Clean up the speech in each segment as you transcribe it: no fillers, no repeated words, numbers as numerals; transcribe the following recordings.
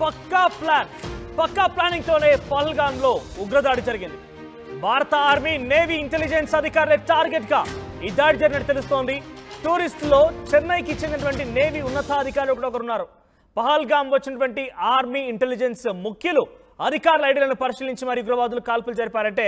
పక్కా planning తోనే పహల్గామ్ లో ఉగ్రదాడి జరిగింది. భారత ఆర్మీ, నేవీ, ఇంటెలిజెన్స్ అధికారుల టార్గెట్ గా ఈ దాడి జరిగినట్టు తెలుస్తోంది. టూరిస్టులో చెన్నైకి చెందినటువంటి నేవీ ఉన్నతాధికారులు కూడా ఒకరున్నారు. పహల్గామ్ వచ్చినటువంటి ఆర్మీ, ఇంటెలిజెన్స్ ముఖ్యులు అధికారుల ఐడీలను పరిశీలించి మరి ఉగ్రవాదులు కాల్పులు జరిపారంటే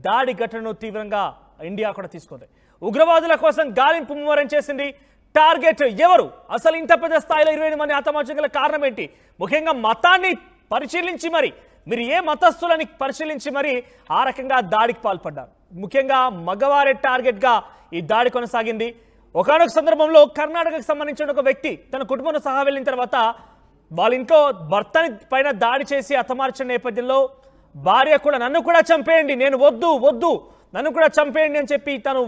దాడి ఘటనను తీవ్రంగా ఇండియా కూడా తీసుకుంది. ఉగ్రవాదుల కోసం గాలింపు ముమ్మరం చేసింది. టార్గెట్ ఎవరు, అసలు ఇంత పెద్ద స్థాయిలో 28 మంది హతమార్చగల కారణం ఏంటి, ముఖ్యంగా మతాన్ని పరిశీలించి మరి మీరు ఏ మతస్థులని పరిశీలించి మరి ఆ రకంగా దాడికి పాల్పడ్డారు. ముఖ్యంగా మగవారే టార్గెట్ గా ఈ దాడి కొనసాగింది. ఒకనొక సందర్భంలో కర్ణాటకకు సంబంధించిన ఒక వ్యక్తి తన కుటుంబంతో సహా వెళ్ళిన తర్వాత వాళ్ళ ఇంట్లో భర్తని పైన దాడి చేసి హతమార్చిన నేపథ్యంలో భార్య కూడా నన్ను కూడా చంపేయండి, నేను వద్దు నన్ను కూడా చంపేయండి అని చెప్పి తను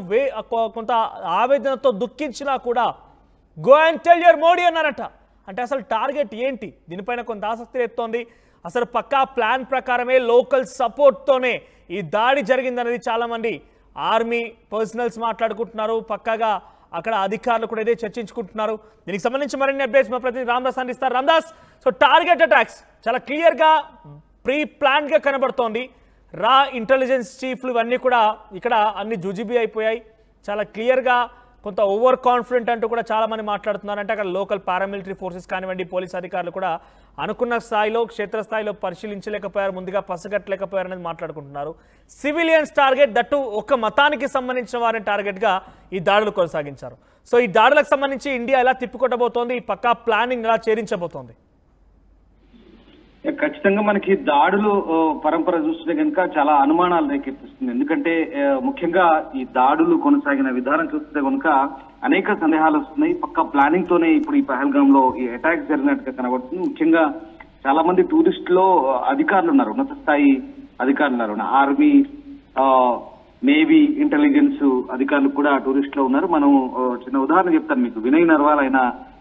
కొంత ఆవేదనతో దుఃఖించినా కూడా go and tell your Modi అన్నారట. అంటే అసలు టార్గెట్ ఏంటి, దీనిపైన కొంత ఆసక్తి రేపుతోంది. అసలు పక్కా ప్లాన్ ప్రకారమే లోకల్ సపోర్ట్తోనే ఈ దాడి జరిగిందనేది చాలామంది ఆర్మీ పర్సనల్స్ మాట్లాడుకుంటున్నారు. పక్కాగా అక్కడ అధికారులు కూడా ఇదే చర్చించుకుంటున్నారు. దీనికి సంబంధించి మరిన్ని అప్డేట్స్ మా ప్రతినిధి రామ్దాస్ అందిస్తారు. రామ్దాస్, సో టార్గెట్ అటాక్స్ చాలా క్లియర్గా ప్రీ ప్లాన్గా కనబడుతోంది. ఇంటెలిజెన్స్ చీఫ్లు ఇవన్నీ కూడా ఇక్కడ అన్ని జుజిబి అయిపోయాయి. చాలా క్లియర్గా కొంత ఓవర్ కాన్ఫిడెంట్ అంటూ కూడా చాలామంది మాట్లాడుతున్నారు. అంటే అక్కడ లోకల్ పారామిలిటరీ ఫోర్సెస్ కానివ్వండి, పోలీస్ అధికారులు కూడా అనుకున్న స్థాయిలో క్షేత్రస్థాయిలో పరిశీలించలేకపోయారు, ముందుగా పసగట్టలేకపోయారు అనేది మాట్లాడుకుంటున్నారు. సివిలియన్స్ టార్గెట్ దట్టు ఒక మతానికి సంబంధించిన వారిని టార్గెట్గా ఈ దాడులు కొనసాగించారు. సో ఈ దాడులకు సంబంధించి ఇండియా ఎలా తిప్పికొట్టబోతోంది, ఈ పక్కా ప్లానింగ్ ఎలా చేరించబోతోంది? ఖచ్చితంగా మనకి దాడులు పరంపర చూస్తే కనుక చాలా అనుమానాలు రేకెత్తిస్తుంది. ఎందుకంటే ముఖ్యంగా ఈ దాడులు కొనసాగిన విధానం చూస్తే కనుక అనేక సందేహాలు వస్తున్నాయి. పక్కా ప్లానింగ్ తోనే ఇప్పుడు ఈ పహల్గామ్ లో ఈ అటాక్ జరిగినట్టుగా కనబడుతుంది. ముఖ్యంగా చాలా మంది టూరిస్టులో అధికారులు ఉన్నారు, ఉన్నత స్థాయి అధికారులు ఉన్నారు. ఆర్మీ, నేవీ, ఇంటెలిజెన్స్ అధికారులు కూడా టూరిస్ట్ లో ఉన్నారు. మనం చిన్న ఉదాహరణ చెప్తాను మీకు. వినయ్ నర్వాల్ ఆయన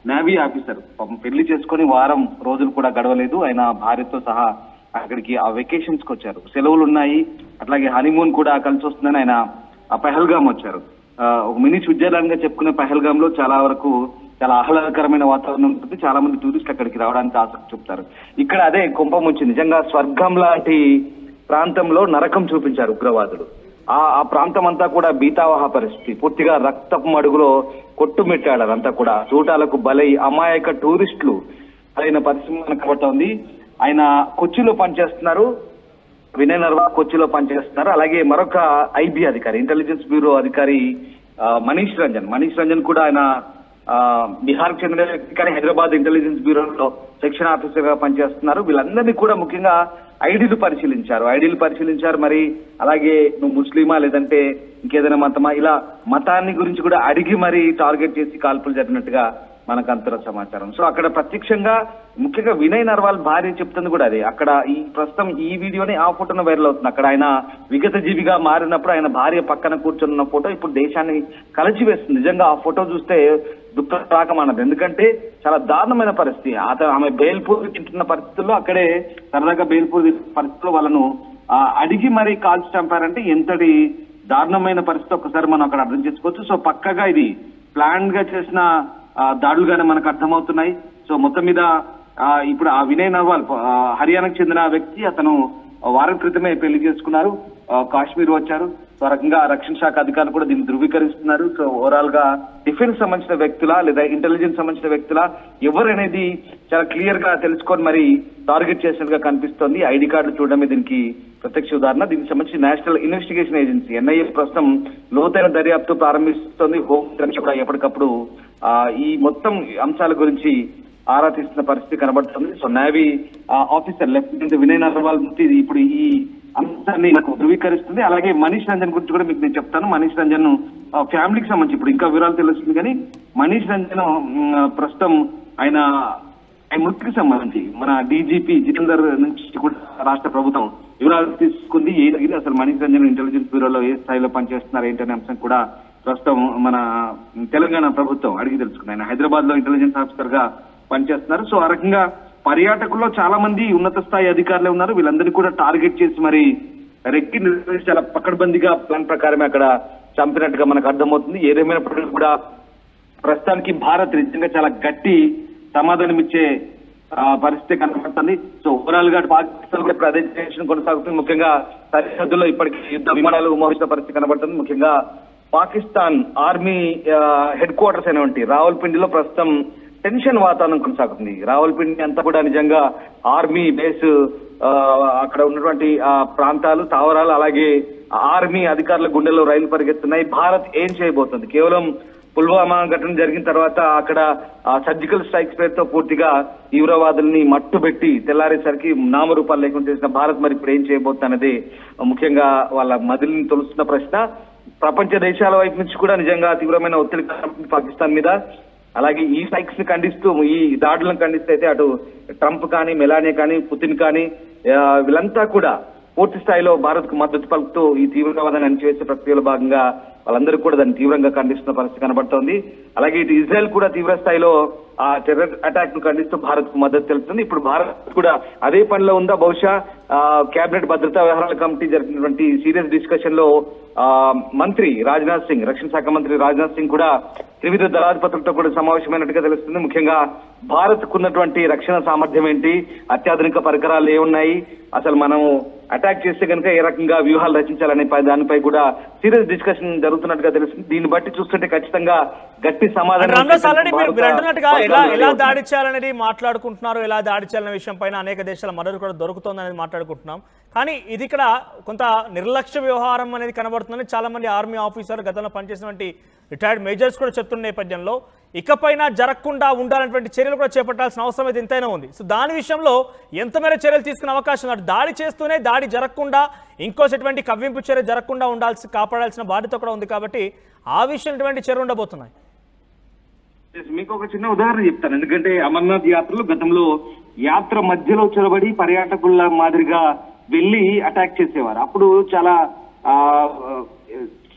నేవీ ఆఫీసర్, పెళ్లి చేసుకుని వారం రోజులు కూడా గడవలేదు. ఆయన భార్యతో సహా అక్కడికి ఆ వెకేషన్స్ కి వచ్చారు. సెలవులు ఉన్నాయి, అట్లాగే హనీమూన్ కూడా కలిసి వస్తుందని ఆయన ఆ పహల్గామ్ వచ్చారు. ఒక మినీ స్విట్జర్లాండ్ గా చెప్పుకునే పహల్గామ్ లో చాలా వరకు చాలా ఆహ్లాదకరమైన వాతావరణం ఉంటుంది. చాలా మంది టూరిస్టులు అక్కడికి రావడానికి ఆసక్తి చూపుతారు. ఇక్కడ అదే కుంభం వచ్చింది. నిజంగా స్వర్గం లాంటి ప్రాంతంలో నరకం చూపించారు ఉగ్రవాదులు. ఆ ప్రాంతం అంతా కూడా బీతావహ పరిస్థితి, పూర్తిగా రక్తపు మడుగులో కొట్టుమిట్టాడారు. అంతా కూడా చూటాలకు బలై అమాయక టూరిస్టులు అయిన పరిస్థితి కనబడుతోంది. ఆయన కొచ్చిలో పనిచేస్తున్నారు, వినయ్ నర్వాల్ కొచ్చిలో పనిచేస్తున్నారు. అలాగే మరొక ఐబీ అధికారి, ఇంటెలిజెన్స్ బ్యూరో అధికారి మనీష్ రంజన్ కూడా ఆయన బీహార్కి చెందిన వ్యక్తి, కానీ హైదరాబాద్ ఇంటెలిజెన్స్ బ్యూరోలో సెక్షన్ ఆఫీసర్ గా పనిచేస్తున్నారు. వీళ్ళందరినీ కూడా ముఖ్యంగా ఐడీలు పరిశీలించారు. మరి అలాగే నువ్వు ముస్లిమా లేదంటే ఇంకేదైనా మతమా, ఇలా మతాన్ని గురించి కూడా అడిగి మరి టార్గెట్ చేసి కాల్పులు జరిగినట్టుగా మనకు అంతర సమాచారం. సో అక్కడ ప్రత్యక్షంగా ముఖ్యంగా వినయ్ నర్వాల్ భార్య చెప్తుంది కూడా అదే. అక్కడ ఈ ప్రస్తుతం ఈ వీడియోని ఆ ఫోటోను వైరల్ అవుతుంది. అక్కడ ఆయన విగత జీవిగా మారినప్పుడు ఆయన భార్య పక్కన కూర్చున్న ఫోటో ఇప్పుడు దేశాన్ని కలిచివేస్తుంది. నిజంగా ఆ ఫోటో చూస్తే దుఃఖరాకమన్నది. ఎందుకంటే చాలా దారుణమైన పరిస్థితి. ఆమె బేల్పూర్ తింటున్న పరిస్థితుల్లో అక్కడే సరదాగా బేల్పూర్ పరిస్థితుల్లో వాళ్ళను అడిగి మరి కాల్చి చంపారంటే ఎంతటి దారుణమైన పరిస్థితి ఒక్కసారి మనం అక్కడ అర్థం చేసుకోవచ్చు. సో పక్కగా ఇది ప్లాన్ గా చేసిన దాడులుగానే మనకు అర్థమవుతున్నాయి. సో మొత్తం మీద ఇప్పుడు ఆ వినయ్ నర్వాల్ హర్యానాకు చెందిన వ్యక్తి, అతను వారం క్రితమే పెళ్లి చేసుకున్నారు, కాశ్మీర్ వచ్చారు. సో ఆ రకంగా రక్షణ శాఖ అధికారులు కూడా దీన్ని ధృవీకరిస్తున్నారు. సో ఓవరాల్ గా డిఫెన్స్ సంబంధించిన వ్యక్తుల లేదా ఇంటెలిజెన్స్ సంబంధించిన వ్యక్తుల ఎవరనేది చాలా క్లియర్ గా తెలుసుకొని మరి టార్గెట్ చేసినట్టుగా కనిపిస్తోంది. ఐడి కార్డులు చూడడమే దీనికి ప్రత్యక్ష ఉదాహరణ. దీనికి సంబంధించి నేషనల్ ఇన్వెస్టిగేషన్ ఏజెన్సీ ఎన్ఐఏ ప్రస్తుతం లోతైన దర్యాప్తు ప్రారంభిస్తోంది. హోమ్ కూడా ఎప్పటికప్పుడు ఈ మొత్తం అంశాల గురించి ఆరా తీస్తున్న పరిస్థితి కనబడుతుంది. So navy officer lieutenant Vinay Narwal ఇప్పుడు ఈ అంశాన్ని నాకు ధృవీకరిస్తుంది. అలాగే మనీష్ రంజన్ గురించి కూడా మీకు నేను చెప్తాను. మనీష్ రంజన్ ఫ్యామిలీకి సంబంధించి ఇప్పుడు ఇంకా వివరాలు తెలుస్తుంది. కానీ మనీష్ రంజన్ ప్రస్తుతం ఆయన మృతికి సంబంధించి మన డీజీపీ జితేందర్ నుంచి కూడా రాష్ట్ర ప్రభుత్వం వివరాలు తీసుకుంది. అసలు మనీష్ రంజన్ ఇంటెలిజెన్స్ బ్యూరోలో ఏ స్థాయిలో పనిచేస్తున్నారు ఏంటనే అంశం కూడా ప్రస్తుతం మన తెలంగాణ ప్రభుత్వం అడిగి తెలుసుకుంది. ఆయన హైదరాబాద్ లో ఇంటెలిజెన్స్ ఆఫీసర్ గా పనిచేస్తున్నారు. సో ఆ రకంగా పర్యాటకుల్లో చాలా మంది ఉన్నత స్థాయి అధికారులు ఉన్నారు. వీళ్ళందరినీ కూడా టార్గెట్ చేసి మరి రెక్కి నిర్వహించి చాలా పకడ్బందీగా ప్లాన్ ప్రకారమే అక్కడ చంపినట్టుగా మనకు అర్థమవుతుంది. ఏదేమైనప్పటికీ కూడా ప్రస్తుతానికి భారత్ నిజంగా చాలా గట్టి సమాధానం ఇచ్చే పరిస్థితి కనబడుతుంది. సో ఓవరాల్ గా పాకిస్తాన్ కూడా ఇప్పుడు అదే టెన్షన్ కొనసాగుతుంది. ముఖ్యంగా సరిహద్దుల్లో ఇప్పటికీ యుద్ధ విమానాలు మోహించిన పరిస్థితి కనబడుతుంది. ముఖ్యంగా పాకిస్తాన్ ఆర్మీ హెడ్ క్వార్టర్స్ అయినటువంటి రావల్పిండిలో ప్రస్తుతం టెన్షన్ వాతావరణం కొనసాగుతుంది. రావల్పిండి అంతా కూడా నిజంగా ఆర్మీ బేస్, అక్కడ ఉన్నటువంటి ప్రాంతాలు, స్థావరాలు, అలాగే ఆర్మీ అధికారుల గుండెల్లో రైలు పరిగెత్తున్నాయి. భారత్ ఏం చేయబోతుంది? కేవలం పుల్వామా ఘటన జరిగిన తర్వాత అక్కడ సర్జికల్ స్ట్రైక్స్ పేరుతో పూర్తిగా తీవ్రవాదుల్ని మట్టుబెట్టి తెల్లారేసరికి నామరూపాలు లేకుండా చేసిన భారత్ మరి ఇప్పుడు ఏం చేయబోతుంది అనేది ముఖ్యంగా వాళ్ళ మదిలిని తొలుస్తున్న ప్రశ్న. ప్రపంచ దేశాల వైపు నుంచి కూడా నిజంగా తీవ్రమైన ఒత్తిడి పాకిస్తాన్ మీద. అలాగే ఈ స్ట్రైక్స్ ని ఖండిస్తూ, ఈ దాడులను ఖండిస్తూ అయితే అటు ట్రంప్ కానీ, మెలానియా కానీ, పుతిన్ కానీ వీళ్ళంతా కూడా పూర్తి స్థాయిలో భారత్ కు మద్దతు పలుకుతూ ఈ తీవ్రవాదాన్ని అణిచివేసే ప్రక్రియలో భాగంగా వాళ్ళందరూ కూడా దాన్ని తీవ్రంగా ఖండిస్తున్న పరిస్థితి కనబడుతోంది. అలాగే ఇటు ఇజ్రాయెల్ కూడా తీవ్ర స్థాయిలో ఆ టెర్రర్ అటాక్ ను ఖండిస్తూ భారత్ కు మద్దతు తెలుపుతుంది. ఇప్పుడు భారత్ కూడా అదే పనిలో ఉందా? బహుశా కేబినెట్ భద్రతా వ్యవహారాల కమిటీ జరిగినటువంటి సీరియస్ డిస్కషన్ లో మంత్రి రాజ్నాథ్ సింగ్, రక్షణ శాఖ మంత్రి రాజ్నాథ్ సింగ్ కూడా త్రివిధ దళాధిపతులతో కూడా సమావేశమైనట్టుగా తెలుస్తుంది. ముఖ్యంగా భారత్ కున్నటువంటి రక్షణ సామర్థ్యం ఏంటి, అత్యాధునిక పరికరాలు ఏమున్నాయి, అసలు మనం అటాక్ చేస్తే కనుక ఏ రకంగా వ్యూహాలు రచించాలనే దానిపై కూడా సీరియస్ డిస్కషన్ జరుగుతున్నట్టుగా తెలుస్తుంది. దీన్ని బట్టి చూస్తుంటే ఖచ్చితంగా గట్టి సమాధానం ఎలా దాడి చేయాలనేది మాట్లాడుకుంటున్నారు. ఎలా దాడి చేయాలనే విషయం పైన అనేక దేశాల మద్దతు కూడా దొరుకుతుంది అనేది మాట్లాడుకుంటున్నాం. కానీ ఇది ఇక్కడ కొంత నిర్లక్ష్య వ్యవహారం అనేది కనబడుతుందని చాలా మంది ఆర్మీ ఆఫీసర్లు, గతంలో పనిచేసినటువంటి రిటైర్డ్ మేజర్స్ కూడా చెప్తున్న నేపథ్యంలో ఇకపైన జరగకుండా ఉండాలనేటువంటి చర్యలు కూడా చేపట్టాల్సిన అవసరం అయితే ఎంతైనా ఉంది. సో దాని విషయంలో ఎంత మేర చర్యలు తీసుకునే అవకాశం ఉంది? దాడి చేస్తూనే దాడి జరగకుండా ఇంకోసేటువంటి కవ్వింపు చర్య జరగకుండా కాపాడాల్సిన బాధ్యత కూడా ఉంది. కాబట్టి ఆ విషయం ఎటువంటి చర్య ఉండబోతున్నాయి? మీకు ఒక చిన్న ఉదాహరణ చెప్తాను. ఎందుకంటే అమర్నాథ్ యాత్రలు గతంలో యాత్ర మధ్యలో చొరబడి పర్యాటకుల మాదిరిగా వెళ్లి అటాక్ చేసేవారు. అప్పుడు చాలా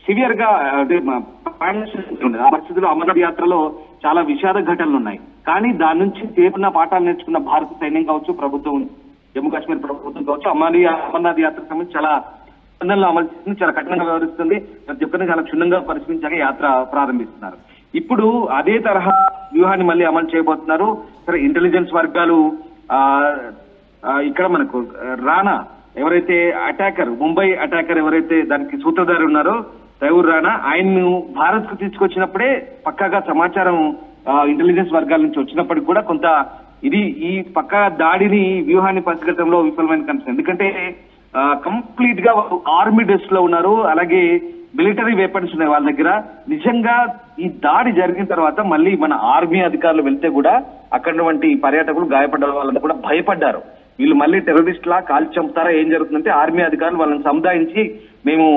సివియర్ గా అంటే ఆ పరిస్థితుల్లో అమర్నాథ్ యాత్రలో చాలా విషాద ఘటనలు ఉన్నాయి. కానీ దాని నుంచి తీవ్ర పాఠాలు నేర్చుకున్న భారత సైన్యం కావచ్చు, ప్రభుత్వం, జమ్మూ కాశ్మీర్ ప్రభుత్వం కావచ్చు, అమర్నాథ్ యాత్ర సంబంధించి చాలా నిబంధనలు అమలు చేస్తుంది, చాలా కఠినంగా వ్యవహరిస్తుంది. ప్రతి ఒక్కరిని చాలా క్షుణ్ణంగా పరిశీలించాక యాత్ర ప్రారంభిస్తున్నారు. ఇప్పుడు అదే తరహా వ్యూహాన్ని మళ్ళీ అమలు చేయబోతున్నారు. సరే, ఇంటెలిజెన్స్ వర్గాలు ఇక్కడ మనకు రానా ఎవరైతే అటాకర్, ముంబై అటాకర్ ఎవరైతే దానికి సూత్రధారి ఉన్నారో తయూర్ రానా, ఆయన్ను భారత్ కు తీసుకొచ్చినప్పుడే పక్కాగా సమాచారం ఇంటెలిజెన్స్ వర్గాల నుంచి వచ్చినప్పటికీ కూడా కొంత ఇది ఈ పక్కా దాడిని వ్యూహాన్ని పసిగట్టడంలో విఫలమైన కనిపిస్తుంది. ఎందుకంటే కంప్లీట్ గా ఆర్మీ డ్రెస్ లో ఉన్నారు, అలాగే మిలిటరీ వెపన్స్ ఉన్నాయి వాళ్ళ దగ్గర. నిజంగా ఈ దాడి జరిగిన తర్వాత మళ్ళీ మన ఆర్మీ అధికారులు వెళ్తే కూడా అక్కడ వంటి పర్యాటకులు గాయపడ్డ వాళ్ళని కూడా భయపడ్డారు. వీళ్ళు మళ్ళీ టెర్రరిస్ట్ లా కాల్చి చంపుతారా, ఏం జరుగుతుందంటే ఆర్మీ అధికారులు వాళ్ళని సముదాయించి మేము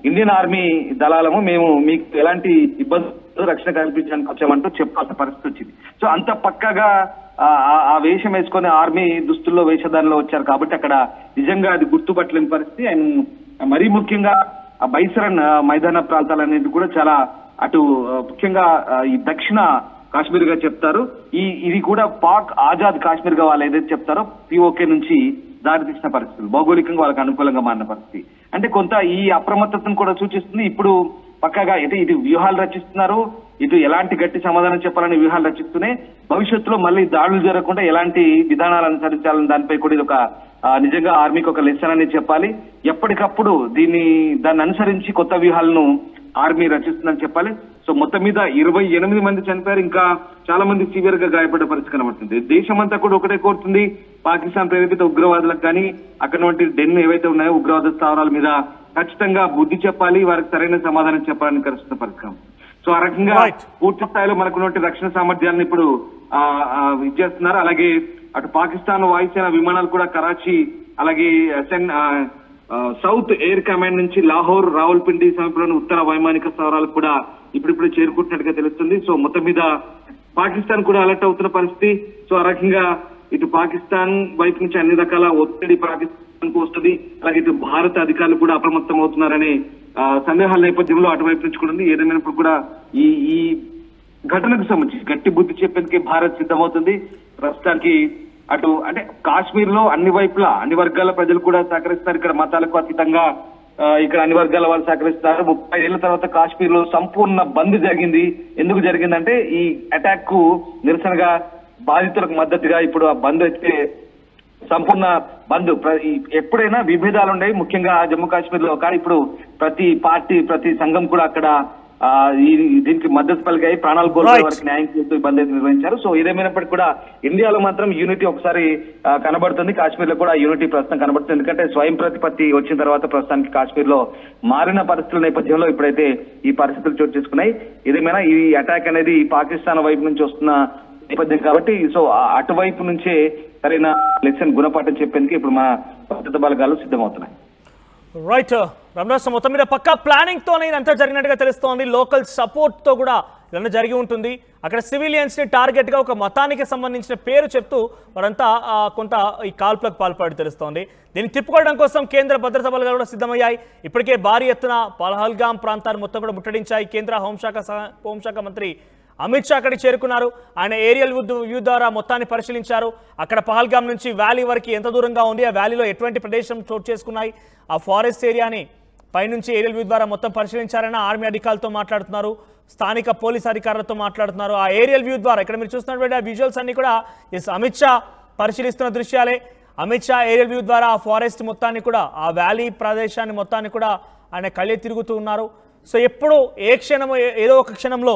ఇండియన్ ఆర్మీ దళాలము, మేము మీకు ఎలాంటి ఇబ్బందులు రక్షణ కల్పించడానికి వచ్చామంటూ చెప్పాల్సిన పరిస్థితి వచ్చింది. సో అంత పక్కగా ఆ వేషం వేసుకొని ఆర్మీ దుస్తుల్లో వేషధారణలో వచ్చారు కాబట్టి అక్కడ నిజంగా అది గుర్తుపట్టలేని పరిస్థితి. అండ్ మరీ ముఖ్యంగా ఆ బైసరన్ మైదాన ప్రాంతాలు అనేది కూడా చాలా అటు ముఖ్యంగా ఈ దక్షిణ కాశ్మీర్ గా చెప్తారు. ఇది కూడా పాక్ ఆజాద్ కాశ్మీర్ గా వాళ్ళు ఏదైతే చెప్తారో పిఓకే నుంచి దారి తీసిన పరిస్థితులు, భౌగోళికంగా వాళ్ళకి అనుకూలంగా మారిన పరిస్థితి. అంటే కొంత ఈ అప్రమత్తతను కూడా సూచిస్తుంది. ఇప్పుడు పక్కగా ఇటు వ్యూహాలు రచిస్తున్నారు, ఇటు ఎలాంటి గట్టి సమాధానం చెప్పాలని వ్యూహాలు రచిస్తూనే భవిష్యత్తులో మళ్ళీ దాడులు జరగకుండా ఎలాంటి విధానాలు అనుసరించాలని దానిపై కూడా ఇది ఒక నిజంగా ఆర్మీకి ఒక లెసన్ అని చెప్పాలి. ఎప్పటికప్పుడు దాన్ని అనుసరించి కొత్త వ్యూహాలను ఆర్మీ రచిస్తుందని చెప్పాలి. సో మొత్తం మీద 28 మంది చనిపోయారు, ఇంకా చాలా మంది సివియర్ గా గాయపడ్డ పరిస్థితి కనబడుతుంది. దేశమంతా కూడా ఒకటే కోరుతుంది, పాకిస్తాన్ ప్రేరేపిత ఉగ్రవాదులకు కానీ అక్కడ డెన్ ఏవైతే ఉన్నాయో ఉగ్రవాద స్థావరాల మీద ఖచ్చితంగా బుద్ధి చెప్పాలి, వారికి సరైన సమాధానం చెప్పాలని కలుస్తున్న పరిస్థితి. సో ఆ రకంగా పూర్తి స్థాయిలో మనకున్నటువంటి రక్షణ సామర్థ్యాలను ఇప్పుడు ఇచ్చేస్తున్నారు. అలాగే అటు పాకిస్తాన్ వాయుసేన విమానాలు కూడా కరాచీ, అలాగే సౌత్ ఎయిర్ కమాండ్ నుంచి లాహోర్, రావల్పిండి సమీపంలోని ఉత్తర వైమానిక స్థావరాలకు కూడా ఇప్పుడిప్పుడు చేరుకుంటున్నట్టుగా తెలుస్తుంది. సో మొత్తం మీద పాకిస్తాన్ కూడా అలర్ట్ అవుతున్న పరిస్థితి. సో ఆ రకంగా ఇటు పాకిస్తాన్ వైపు నుంచి అన్ని రకాల ఒత్తిడి పాకిస్తాన్ కు వస్తుంది, అలాగే ఇటు భారత అధికారులు కూడా అప్రమత్తం అవుతున్నారనే సందేహాల నేపథ్యంలో అటువైపు నుంచి కూడా ఉంది. ఏదేమైనప్పుడు కూడా ఈ ఘటనకు సంబంధించి గట్టి బుద్ధి చెప్పేందుకే భారత్ సిద్ధమవుతుంది. ప్రస్తుతానికి అటు అంటే కాశ్మీర్ లో అన్ని వైపులా అన్ని వర్గాల ప్రజలు కూడా సహకరిస్తారు. ఇక్కడ మతాలకు అతీతంగా ఇక్కడ అన్ని వర్గాల వాళ్ళు సహకరిస్తారు. 30 ఏళ్ల తర్వాత కాశ్మీర్ లో సంపూర్ణ బంద్ జరిగింది. ఎందుకు జరిగిందంటే ఈ అటాక్ కు నిరసనగా బాధితులకు మద్దతుగా ఇప్పుడు ఆ బంద్ అయితే సంపూర్ణ బంద్. ఎప్పుడైనా విభేదాలు ఉన్నాయి ముఖ్యంగా జమ్మూ కాశ్మీర్ లో, కానీ ఇప్పుడు ప్రతి పార్టీ ప్రతి సంఘం కూడా అక్కడ దీనికి మద్దతు పలికాయి. ప్రాణాలు కోల్పోయే వరకు న్యాయం చేస్తూ బంద్ అయితే నిర్వహించారు. సో ఏదేమైనప్పటికీ కూడా ఇండియాలో మాత్రం యూనిటీ ఒకసారి కనబడుతుంది, కాశ్మీర్ లో కూడా యూనిటీ ప్రస్తుతం కనబడుతుంది. ఎందుకంటే స్వయం ప్రతిపత్తి వచ్చిన తర్వాత ప్రస్తుతానికి కాశ్మీర్ లో మారిన పరిస్థితుల నేపథ్యంలో ఇప్పుడైతే ఈ పరిస్థితులు చోటు చేసుకున్నాయి. ఏదేమైనా ఈ అటాక్ అనేది పాకిస్తాన్ వైపు నుంచి వస్తున్న నేపథ్యం కాబట్టి సో అటువైపు నుంచే సరైన లెసన్ గుణపాఠం చెప్పేందుకు ఇప్పుడు మా భద్రతా బలగాలు సిద్ధమవుతున్నాయి. రైట్ రమణాస్, మొత్తం మీద పక్కా ప్లానింగ్ తోనే ఇదంతా జరిగినట్టుగా తెలుస్తోంది. లోకల్ సపోర్ట్ తో కూడా ఇదంతా జరిగి ఉంటుంది. అక్కడ సివిలియన్స్ ని టార్గెట్ గా ఒక మతానికి సంబంధించిన పేరు చెప్తూ వారంతా కొంత ఈ కాల్పులకు పాల్పడి తెలుస్తోంది. దీన్ని తిప్పుకోవడం కోసం కేంద్ర భద్రతా బలగాలు కూడా సిద్ధమయ్యాయి. ఇప్పటికే భారీ ఎత్తున పహల్గాం ప్రాంతాన్ని మొత్తం కూడా ముట్టడించాయి. కేంద్ర హోంశాఖ మంత్రి అమిత్ షా అక్కడికి చేరుకున్నారు. ఆయన ఏరియల్ వ్యూ ద్వారా మొత్తాన్ని పరిశీలించారు. అక్కడ పహల్గాం నుంచి వ్యాలీ వరకు ఎంత దూరంగా ఉంది, ఆ వ్యాలీలో ఎటువంటి ప్రదేశం చోటు చేసుకున్నాయి, ఆ ఫారెస్ట్ ఏరియాని పైనుంచి ఏరియల్ వ్యూ ద్వారా మొత్తం పరిశీలించారని ఆర్మీ అధికారులతో మాట్లాడుతున్నారు, స్థానిక పోలీస్ అధికారులతో మాట్లాడుతున్నారు. ఆ ఏరియల్ వ్యూ ద్వారా ఇక్కడ మీరు చూస్తున్నటువంటి ఆ విజువల్స్ అన్ని కూడా అమిత్ షా పరిశీలిస్తున్న దృశ్యాలే. అమిత్ షా ఏరియల్ వ్యూ ద్వారా ఆ ఫారెస్ట్ మొత్తాన్ని కూడా, ఆ వ్యాలీ ప్రదేశాన్ని మొత్తాన్ని కూడా ఆయన కళ్ళే తిరుగుతూ ఉన్నారు. సో ఎప్పుడు ఏ క్షణము ఏదో ఒక క్షణంలో